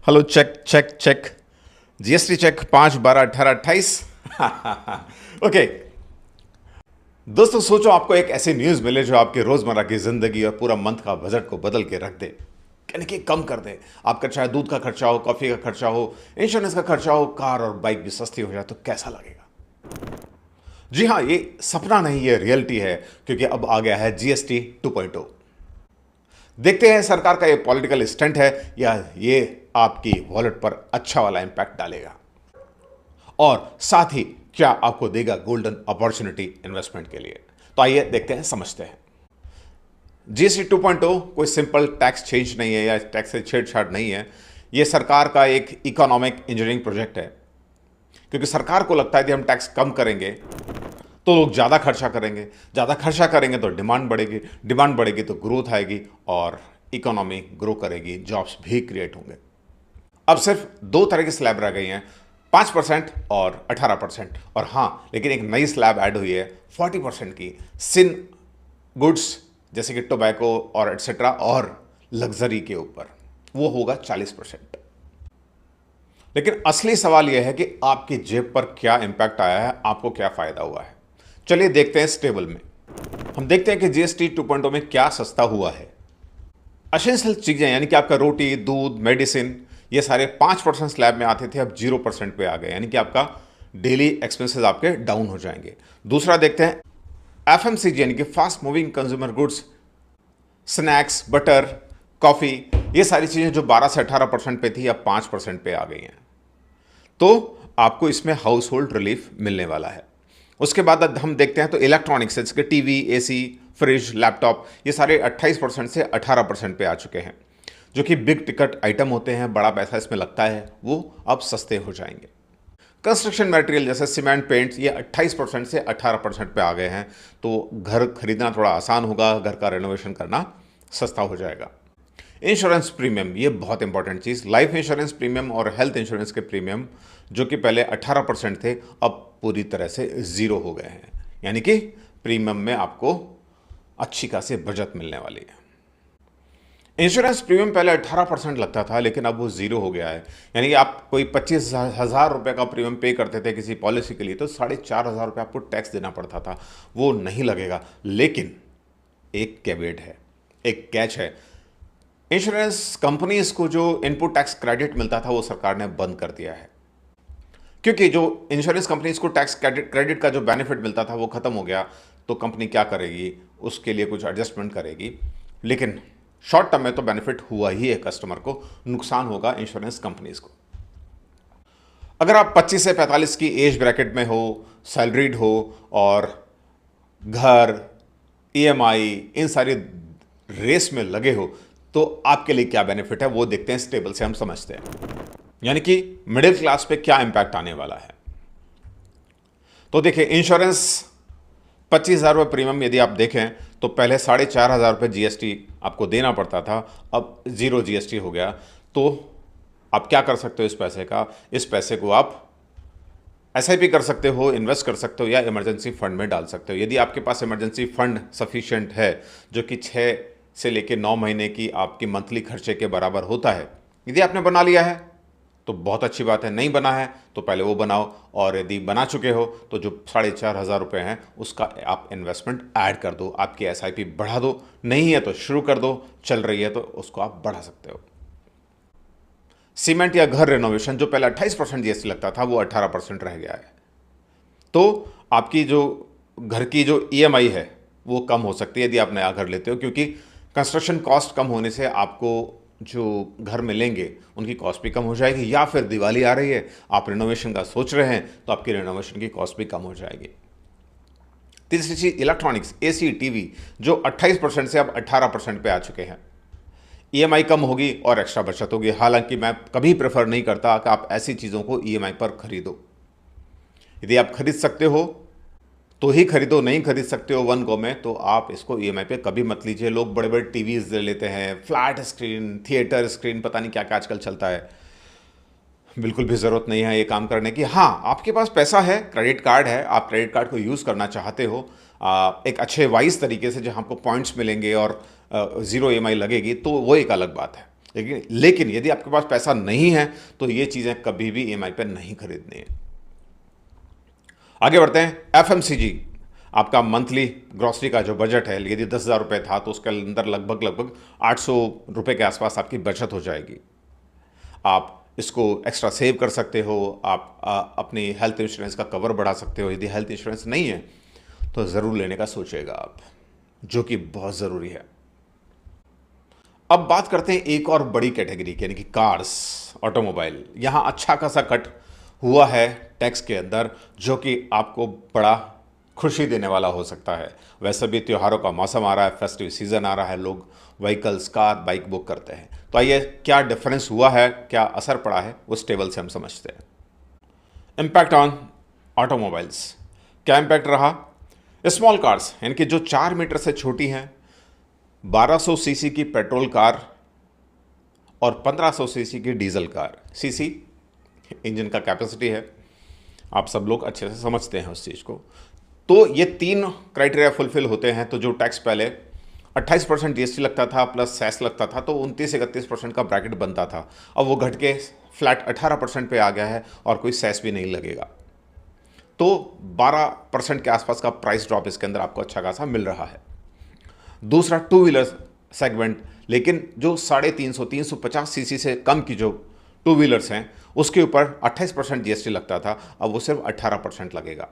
Hello check check check. GST check 5, 12, 18, 28। Okay दोस्तों, सोचो आपको एक ऐसी न्यूज़ मिले जो आपके रोज़मर्रा की ज़िंदगी और पूरा मंथ का बजट को बदल के रख दे, यानी कि कम कर दे। आपका चाहे दूध का खर्चा हो, कॉफ़ी का खर्चा हो, इंश्योरेंस का खर्चा हो, कार और बाइक भी सस्ती हो जाए तो कैसा लगेगा। जी हाँ, ये सपना नहीं, ये रियलिटी है, क्योंकि अब आ गया है जीएसटी 2.0। देखते हैं सरकार का ये पॉलिटिकल स्टंट है या ये आपकी वॉलेट पर अच्छा वाला इंपैक्ट डालेगा, और साथ ही क्या आपको देगा गोल्डन अपॉर्चुनिटी इन्वेस्टमेंट के लिए। तो आइए देखते हैं, समझते हैं। जीएसटी 2.0 कोई सिंपल टैक्स चेंज नहीं है या टैक्स से छेड़छाड़ नहीं है। यह सरकार का एक इकोनॉमिक इंजीनियरिंग प्रोजेक्ट है, क्योंकि सरकार को लगता है कि हम टैक्स कम करेंगे तो लोग ज़्यादा खर्चा करेंगे, ज़्यादा खर्चा करेंगे तो डिमांड बढ़ेगी, डिमांड बढ़ेगी तो ग्रोथ आएगी और इकोनॉमी ग्रो करेगी, जॉब्स भी क्रिएट होंगे। अब सिर्फ दो तरह की स्लैब रह गई हैं, 5% और 18%। और हाँ, लेकिन एक नई स्लैब ऐड हुई है 40% की, सिन गुड्स जैसे कि टोबैको और एटसेट्रा और लग्जरी के ऊपर, वो होगा 40%। लेकिन असली सवाल यह है कि आपकी जेब पर क्या इंपैक्ट आया है, आपको क्या फायदा हुआ है। चलिए देखते हैं इस टेबल में। हम देखते हैं कि जीएसटी 2.0 में क्या सस्ता हुआ है। एसेंशियल चीजें यानी कि आपका रोटी, दूध, मेडिसिन, ये सारे 5% स्लैब में आते थे, अब 0% पे आ गए, यानी कि आपका डेली एक्सपेंसेस आपके डाउन हो जाएंगे। दूसरा देखते हैं एफएमसीजी यानी कि fast moving consumer goods, snacks, butter, coffee, ये सारी चीज़ें जो 12 से 18% पे थी अब 5% पे आ गई हैं। तो आपको इसमें हाउस होल्ड रिलीफ मिलने वाला है। उसके बाद अब हम देखते हैं तो इलेक्ट्रॉनिक्स जैसे कि टीवी, एसी, फ्रिज, लैपटॉप, ये सारे 28% से 18% पे आ चुके हैं। जो कि बिग टिकट आइटम होते हैं, बड़ा पैसा इसमें लगता है, वो अब सस्ते हो जाएंगे। कंस्ट्रक्शन मटेरियल जैसे सीमेंट, पेंट्स, ये 28% से 18% पे आ गए हैं। तो घर खरीदना थोड़ा आसान होगा, घर का रेनोवेशन करना सस्ता हो जाएगा। इंश्योरेंस प्रीमियम, ये बहुत इंपॉर्टेंट चीज़, लाइफ इंश्योरेंस प्रीमियम और हेल्थ इंश्योरेंस के प्रीमियम जो कि पहले 18% थे, अब पूरी तरह से ज़ीरो हो गए हैं। यानी कि प्रीमियम में आपको अच्छी खासी बचत मिलने वाली है। इंश्योरेंस प्रीमियम पहले 18% लगता था, लेकिन अब वो ज़ीरो हो गया है। यानी कि आप कोई 25,000 रुपये का प्रीमियम पे करते थे किसी पॉलिसी के लिए, तो 4,500 रुपये आपको टैक्स देना पड़ता था, वो नहीं लगेगा। लेकिन एक कैवेट है, एक कैच है। इंश्योरेंस कंपनीज को जो इनपुट टैक्स क्रेडिट मिलता था वो सरकार ने बंद कर दिया है, क्योंकि जो इंश्योरेंस कंपनीज को टैक्स क्रेडिट का जो बेनिफिट मिलता था वो खत्म हो गया। तो कंपनी क्या करेगी, उसके लिए कुछ एडजस्टमेंट करेगी, लेकिन शॉर्ट टर्म में तो बेनिफिट हुआ ही है, कस्टमर को नुकसान होगा इंश्योरेंस कंपनीज को। अगर आप 25 से 45 की एज ब्रैकेट में हो, सैलरीड हो और घर, ईएमआई, इन सारी रेस में लगे हो, तो आपके लिए क्या बेनिफिट है वो देखते हैं, इस टेबल से हम समझते हैं। यानी कि मिडिल क्लास पे क्या इंपैक्ट आने वाला है। तो देखिए, इंश्योरेंस 25,000 रुपये प्रीमियम यदि आप देखें तो पहले 4,500 रुपये जीएसटी आपको देना पड़ता था, अब ज़ीरो जीएसटी हो गया। तो आप क्या कर सकते हो इस पैसे का, इस पैसे को आप एसआईपी कर सकते हो, इन्वेस्ट कर सकते हो, या इमरजेंसी फंड में डाल सकते हो। यदि आपके पास इमरजेंसी फंड सफिशिएंट है, जो कि 6 से लेकर 9 महीने की आपकी मंथली खर्चे के बराबर होता है, यदि आपने बना लिया है तो बहुत अच्छी बात है, नहीं बना है तो पहले वो बनाओ, और यदि बना चुके हो तो जो 4,500 रुपये हैं उसका आप इन्वेस्टमेंट ऐड कर दो, आपकी एसआईपी बढ़ा दो, नहीं है तो शुरू कर दो, चल रही है तो उसको आप बढ़ा सकते हो। सीमेंट या घर रेनोवेशन जो पहले 28% जीएसटी लगता था वो 18% रह गया है। तो आपकी जो घर की जो ईएमआई है वो कम हो सकती है यदि आप नया घर लेते हो, क्योंकि कंस्ट्रक्शन कॉस्ट कम होने से आपको जो घर में लेंगे उनकी कॉस्ट भी कम हो जाएगी, या फिर दिवाली आ रही है, आप रेनोवेशन का सोच रहे हैं तो आपकी रेनोवेशन की कॉस्ट भी कम हो जाएगी। तीसरी चीज़ इलेक्ट्रॉनिक्स, एसी, टीवी, जो 28% से अब 18% पे आ चुके हैं। ईएमआई कम होगी और एक्स्ट्रा बचत होगी। हालांकि मैं कभी प्रेफर नहीं करता कि आप ऐसी चीज़ों को ईएमआई पर खरीदो। यदि आप खरीद सकते हो तो ही खरीदो, नहीं खरीद सकते हो वन गो में तो आप इसको ईएमआई पे कभी मत लीजिए। लोग बड़े बड़े टीवीज ले लेते हैं, फ्लैट स्क्रीन, थिएटर स्क्रीन, पता नहीं क्या क्या आजकल चलता है। बिल्कुल भी ज़रूरत नहीं है ये काम करने की। हाँ, आपके पास पैसा है, क्रेडिट कार्ड है, आप क्रेडिट कार्ड को यूज़ करना चाहते हो एक अच्छे वाइज तरीके से, जहाँ आपको पॉइंट्स मिलेंगे और ज़ीरो ईएमआई लगेगी, तो वो एक अलग बात है। लेकिन यदि आपके पास पैसा नहीं है तो ये चीज़ें कभी भी ईएमआई पे नहीं खरीदनी है। आगे बढ़ते हैं। एफएमसीजी, आपका मंथली ग्रॉसरी का जो बजट है, यदि 10,000 रुपये था तो उसके अंदर लगभग 800 रुपये के आसपास आपकी बचत हो जाएगी। आप इसको एक्स्ट्रा सेव कर सकते हो। आप अपनी हेल्थ इंश्योरेंस का कवर बढ़ा सकते हो। यदि हेल्थ इंश्योरेंस नहीं है तो ज़रूर लेने का सोचिएगा आप, जो कि बहुत ज़रूरी है। अब बात करते हैं एक और बड़ी कैटेगरी की, यानी कि कार्स, ऑटोमोबाइल। यहाँ अच्छा खासा कट हुआ है टैक्स के अंदर, जो कि आपको बड़ा खुशी देने वाला हो सकता है। वैसे भी त्योहारों का मौसम आ रहा है, फेस्टिव सीज़न आ रहा है, लोग व्हीकल्स, कार, बाइक बुक करते हैं। तो आइए, क्या डिफरेंस हुआ है, क्या असर पड़ा है, उस टेबल से हम समझते हैं। इम्पैक्ट ऑन ऑटोमोबाइल्स, क्या इम्पैक्ट रहा? स्मॉल कार्स, यानी कि जो 4 मीटर से छोटी हैं, 1200 सीसी की पेट्रोल कार और 1500 सीसी की डीजल कार। सीसी इंजन का कैपेसिटी है, आप सब लोग अच्छे से समझते हैं उस चीज़ को। तो ये 3 क्राइटेरिया फुलफिल होते हैं तो जो टैक्स पहले 28% जीएसटी लगता था प्लस सेस लगता था, तो 29-31% का ब्रैकेट बनता था। अब वो घट के फ्लैट 18% पे आ गया है और कोई सेस भी नहीं लगेगा। तो 12% के आसपास का प्राइस ड्रॉप इसके अंदर आपको अच्छा खासा मिल रहा है। दूसरा, टू व्हीलर सेगमेंट, लेकिन जो 350 सीसी से कम की जो टू व्हीलर्स हैं उसके ऊपर 28% जीएसटी लगता था, अब वो सिर्फ 18% लगेगा।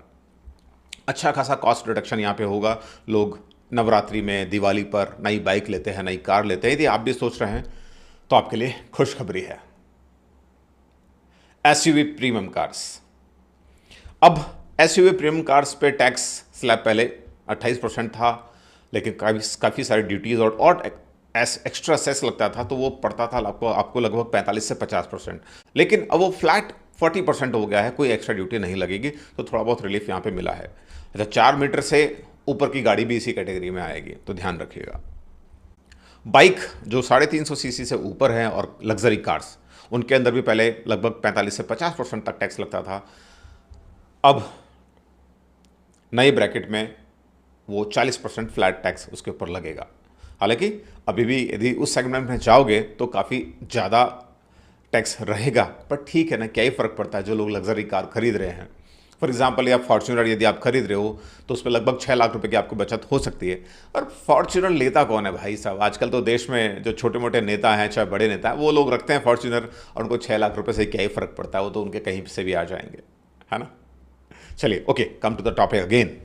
अच्छा खासा कॉस्ट रिडक्शन यहाँ पे होगा। लोग नवरात्रि में, दिवाली पर नई बाइक लेते हैं, नई कार लेते हैं। यदि आप भी सोच रहे हैं तो आपके लिए खुशखबरी है। एसयूवी प्रीमियम कार्स, अब एसयूवी प्रीमियम कार्स पे टैक्स स्लैब पहले 28% था, लेकिन काफ़ी सारी ड्यूटीज़ और एक्स्ट्रा सेस लगता था, तो वो पड़ता था आपको लगभग 45 से 50%। लेकिन अब वो फ्लैट 40% हो गया है, कोई एक्स्ट्रा ड्यूटी नहीं लगेगी, तो थोड़ा बहुत रिलीफ यहाँ पे मिला है। अच्छा, 4 मीटर से ऊपर की गाड़ी भी इसी कैटेगरी में आएगी, तो ध्यान रखिएगा। बाइक जो 350 सीसी से ऊपर हैं और लग्जरी कार्स, उनके अंदर भी पहले लगभग 45 से 50% तक टैक्स लगता था। अब नए ब्रैकेट में वो 40% फ्लैट टैक्स उसके ऊपर लगेगा। हालांकि अभी भी यदि उस सेगमेंट में जाओगे तो काफ़ी ज़्यादा टैक्स रहेगा, पर ठीक है ना, क्या ही फ़र्क पड़ता है। जो लोग लग्जरी कार खरीद रहे हैं, फॉर एग्जांपल या फॉर्च्यूनर यदि आप खरीद रहे हो तो उस पर लगभग 6 लाख रुपए की आपको बचत हो सकती है। और फॉर्च्यूनर लेता कौन है भाई साहब? आजकल तो देश में जो छोटे मोटे नेता हैं, चाहे बड़े नेता हैं, वो लोग रखते हैं फॉर्च्यूनर, और उनको 6 लाख रुपए से क्या ही फ़र्क पड़ता है, वो तो उनके कहीं से भी आ जाएंगे, है ना। चलिए, okay, come to the topic again.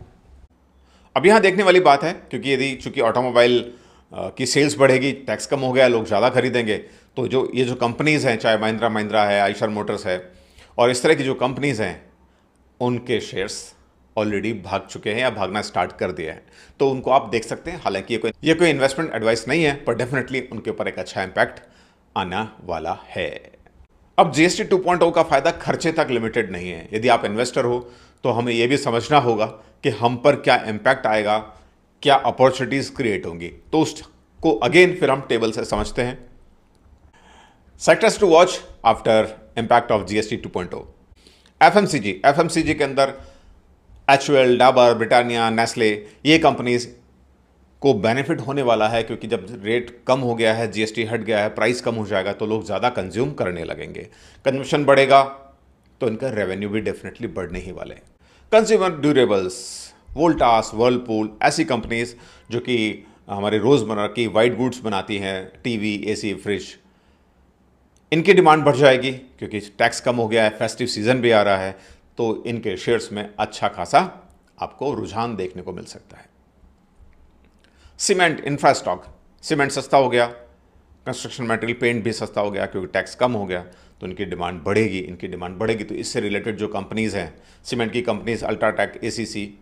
अब यहाँ देखने वाली बात है, क्योंकि यदि चूंकि ऑटोमोबाइल की सेल्स बढ़ेगी, टैक्स कम हो गया, लोग ज़्यादा खरीदेंगे, तो ये जो कंपनीज़ हैं, चाहे महिंद्रा है, आयशर मोटर्स है, और इस तरह की जो कंपनीज़ हैं, उनके शेयर्स ऑलरेडी भाग चुके हैं या भागना स्टार्ट कर दिया है। तो उनको आप देख सकते हैं। हालांकि ये कोई इन्वेस्टमेंट एडवाइस नहीं है, पर डेफिनेटली उनके ऊपर एक अच्छा इम्पैक्ट आना वाला है। अब जीएसटी 2.0 का फायदा खर्चे तक लिमिटेड नहीं है। यदि आप इन्वेस्टर हो तो हमें यह भी समझना होगा कि हम पर क्या इम्पैक्ट आएगा, क्या अपॉर्चुनिटीज क्रिएट होंगी। तो उसको अगेन फिर हम टेबल से समझते हैं। Sectors to watch after impact of GST 2.0। FMCG के अंदर एचयूएल, डाबर, ब्रिटानिया, नेस्ले, ये कंपनीज को बेनिफिट होने वाला है, क्योंकि जब रेट कम हो गया है, जीएसटी हट गया है, प्राइस कम हो जाएगा, तो लोग ज़्यादा कंज्यूम करने लगेंगे। कंजम्पशन बढ़ेगा तो इनका रेवेन्यू भी डेफिनेटली बढ़ने ही वाले हैं। कंज्यूमर ड्यूरेबल्स, वोल्टास, वर्लपूल, ऐसी कंपनीज जो कि हमारे रोज़मर्रा की वाइट गुड्स बनाती हैं, टीवी, एसी, फ्रिज, इनकी डिमांड बढ़ जाएगी क्योंकि टैक्स कम हो गया है, फेस्टिव सीजन भी आ रहा है, तो इनके शेयर्स में अच्छा खासा आपको रुझान देखने को मिल सकता है। सीमेंट, इंफ्रास्टॉक, सीमेंट सस्ता हो गया, कंस्ट्रक्शन मटेरियल, पेंट भी सस्ता हो गया क्योंकि टैक्स कम हो गया, तो इनकी डिमांड बढ़ेगी। तो इससे रिलेटेड जो कंपनीज़ हैं, सीमेंट की कंपनीज, अल्ट्राटेक, एसीसी,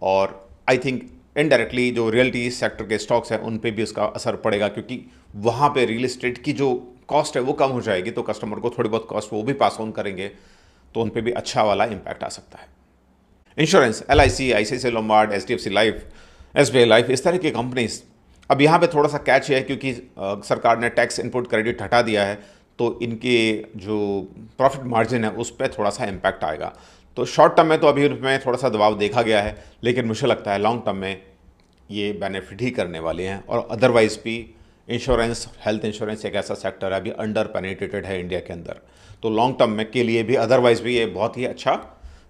और आई थिंक इनडायरेक्टली जो रियल्टी सेक्टर के स्टॉक्स हैं उन पे भी उसका असर पड़ेगा, क्योंकि वहाँ पे रियल एस्टेट की जो कॉस्ट है वो कम हो जाएगी, तो कस्टमर को थोड़ी बहुत कॉस्ट वो भी पास ऑन करेंगे, तो उन पे भी अच्छा वाला इम्पैक्ट आ सकता है। Insurance, LIC, ICICI Lombard, HDFC life, SBI life, इस तरह की कंपनीज। अब यहाँ पे थोड़ा सा कैच है क्योंकि सरकार ने टैक्स इनपुट क्रेडिट हटा दिया है, तो इनके जो प्रॉफिट मार्जिन है उस पर थोड़ा सा इम्पैक्ट आएगा। तो शॉर्ट टर्म में तो अभी उनमें थोड़ा सा दबाव देखा गया है, लेकिन मुझे लगता है लॉन्ग टर्म में ये बेनिफिट ही करने वाले हैं, और अदरवाइज़ भी इंश्योरेंस, हेल्थ इंश्योरेंस एक ऐसा सेक्टर है अभी अंडर पेनिट्रेटेड है इंडिया के अंदर, तो लॉन्ग टर्म में के लिए भी अदरवाइज भी ये बहुत ही अच्छा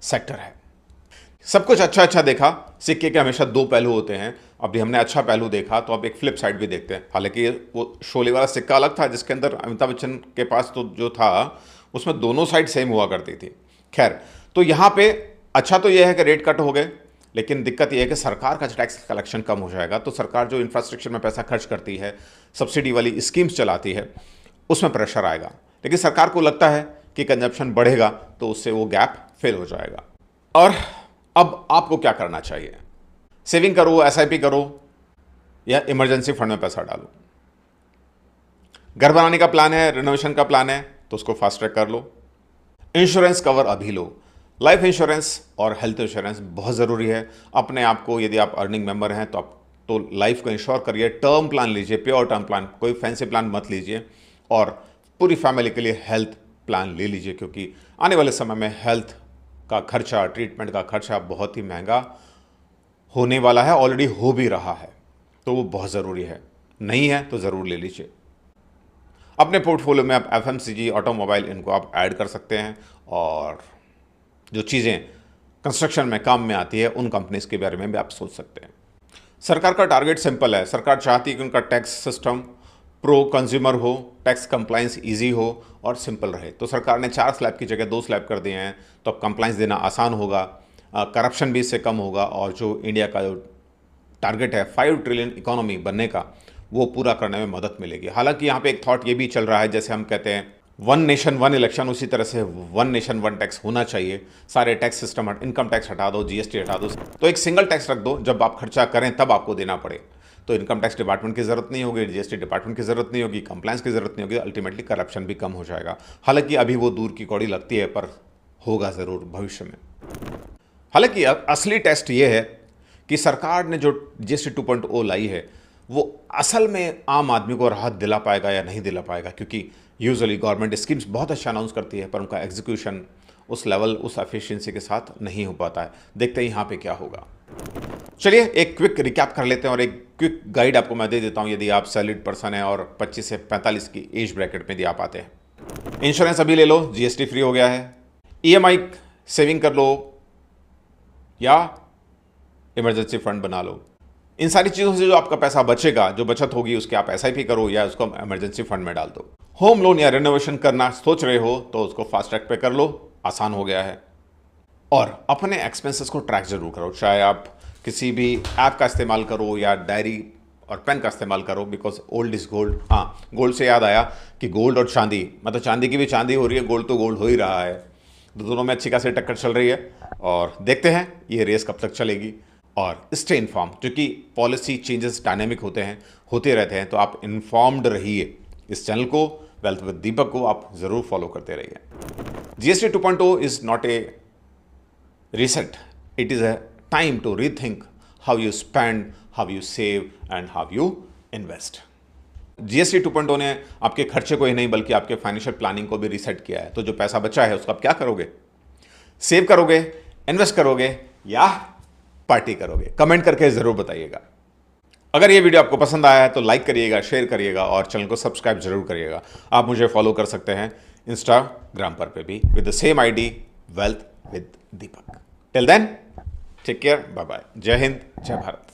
सेक्टर है। सब कुछ अच्छा अच्छा देखा, सिक्के के हमेशा दो पहलू होते हैं। अभी हमने अच्छा पहलू देखा तो अब एक फ्लिप साइड भी देखते हैं। हालांकि वो शोले वाला सिक्का अलग था जिसके अंदर अमिताभ बच्चन के पास तो जो था उसमें दोनों साइड सेम हुआ करती थी। खैर, तो यहाँ पे अच्छा तो यह है कि रेट कट हो गए, लेकिन दिक्कत यह है कि सरकार का टैक्स कलेक्शन कम हो जाएगा। तो सरकार जो इंफ्रास्ट्रक्चर में पैसा खर्च करती है, सब्सिडी वाली स्कीम्स चलाती है, उसमें प्रेशर आएगा। लेकिन सरकार को लगता है कि कंजप्शन बढ़ेगा तो उससे वो गैप फिल हो जाएगा। और अब आपको क्या करना चाहिए? सेविंग करो, एसआईपी करो, या इमरजेंसी फंड में पैसा डालो। घर बनाने का प्लान है, रिनोवेशन का प्लान है, तो उसको फास्ट ट्रैक कर लो। इंश्योरेंस कवर अभी लो। लाइफ इंश्योरेंस और हेल्थ इंश्योरेंस बहुत ज़रूरी है। अपने आप को, यदि आप अर्निंग मेंबर हैं तो आप तो लाइफ को इंश्योर करिए। टर्म प्लान लीजिए, प्योर टर्म प्लान, कोई फैंसी प्लान मत लीजिए। और पूरी फैमिली के लिए हेल्थ प्लान ले लीजिए, क्योंकि आने वाले समय में हेल्थ का खर्चा, ट्रीटमेंट का खर्चा बहुत ही महंगा होने वाला है, ऑलरेडी हो भी रहा है, तो वो बहुत ज़रूरी है। नहीं है तो ज़रूर ले लीजिए। अपने पोर्टफोलियो में आप एफएमसीजी, ऑटोमोबाइल, इनको आप ऐड कर सकते हैं। और जो चीज़ें कंस्ट्रक्शन में काम में आती है उन कंपनीज़ के बारे में भी आप सोच सकते हैं। सरकार का टारगेट सिंपल है। सरकार चाहती है कि उनका टैक्स सिस्टम प्रो कंज्यूमर हो, टैक्स कंप्लाइंस इजी हो और सिंपल रहे। तो सरकार ने 4 स्लैब की जगह 2 स्लैब कर दिए हैं, तो अब कंप्लाइंस देना आसान होगा, करप्शन भी इससे कम होगा, और जो इंडिया का जो टारगेट है 5 ट्रिलियन इकोनॉमी बनने का, वो पूरा करने में मदद मिलेगी। हालांकि यहाँ पे एक थॉट ये भी चल रहा है, जैसे हम कहते हैं 1 नेशन 1 इलेक्शन, उसी तरह से 1 नेशन 1 टैक्स होना चाहिए। सारे टैक्स सिस्टम, इनकम टैक्स हटा दो, जीएसटी हटा दो, तो एक सिंगल टैक्स रख दो, जब आप खर्चा करें तब आपको देना पड़े। तो इनकम टैक्स डिपार्टमेंट की ज़रूरत नहीं होगी, जीएसटी डिपार्टमेंट की ज़रूरत नहीं होगी, कंप्लायंस की ज़रूरत नहीं होगी, अल्टीमेटली करप्शन भी कम हो जाएगा। हालांकि अभी वो दूर की कौड़ी लगती है, पर होगा ज़रूर भविष्य में। हालांकि असली टेस्ट ये है कि सरकार ने जो जीएसटी 2.0 लाई है वो असल में आम आदमी को राहत दिला पाएगा या नहीं दिला पाएगा, क्योंकि यूजुअली गवर्नमेंट स्कीम्स बहुत अच्छा अनाउंस करती है, पर उनका एग्जीक्यूशन उस लेवल, उस एफिशिएंसी के साथ नहीं हो पाता है। देखते हैं यहाँ पे क्या होगा। चलिए एक क्विक रिकैप कर लेते हैं और एक क्विक गाइड आपको मैं दे देता हूँ, यदि आप सैलरीड पर्सन हैं और 25 से 45 की एज ब्रैकेट में यदि आप आते हैं। इंश्योरेंस अभी ले लो, जीएसटी फ्री हो गया है। ईएमआई सेविंग कर लो या इमरजेंसी फंड बना लो। इन सारी चीज़ों से जो आपका पैसा बचेगा, जो बचत होगी, उसके आप एसआईपी करो या उसको इमरजेंसी फंड में डाल दो। होम लोन या रेनोवेशन करना सोच रहे हो तो उसको फास्ट ट्रैक पे कर लो, आसान हो गया है। और अपने एक्सपेंसेस को ट्रैक जरूर करो, चाहे आप किसी भी ऐप का इस्तेमाल करो या डायरी और पेन का इस्तेमाल करो, बिकॉज ओल्ड इज गोल्ड। हाँ, गोल्ड से याद आया कि गोल्ड और चांदी, मतलब चांदी की भी चांदी हो रही है, गोल्ड तो गोल्ड हो ही रहा है, तो दोनों में अच्छी खासी टक्कर चल रही है। और देखते हैं ये रेस कब तक चलेगी। और स्टे इन्फॉर्म, क्योंकि पॉलिसी चेंजेस डायनेमिक होते रहते हैं, तो आप इन्फॉर्म्ड रहिए। इस चैनल को, वेल्थ विद दीपक को, आप ज़रूर फॉलो करते रहिए। GST 2.0 is not a reset. It is a time to rethink how you spend, how you save and how you invest. GST 2.0 ने आपके खर्चे को ही नहीं बल्कि आपके फाइनेंशियल प्लानिंग को भी रीसेट किया है। तो जो पैसा बचा है उसको आप क्या करोगे? सेव करोगे, इन्वेस्ट करोगे या पार्टी करोगे? कमेंट करके जरूर बताइएगा। अगर ये वीडियो आपको पसंद आया है तो लाइक करिएगा, शेयर करिएगा और चैनल को सब्सक्राइब जरूर करिएगा। आप मुझे फॉलो कर सकते हैं इंस्टाग्राम पर भी with the same ID, wealth with Deepak. Till then, take care, bye bye. जय हिंद, जय भारत।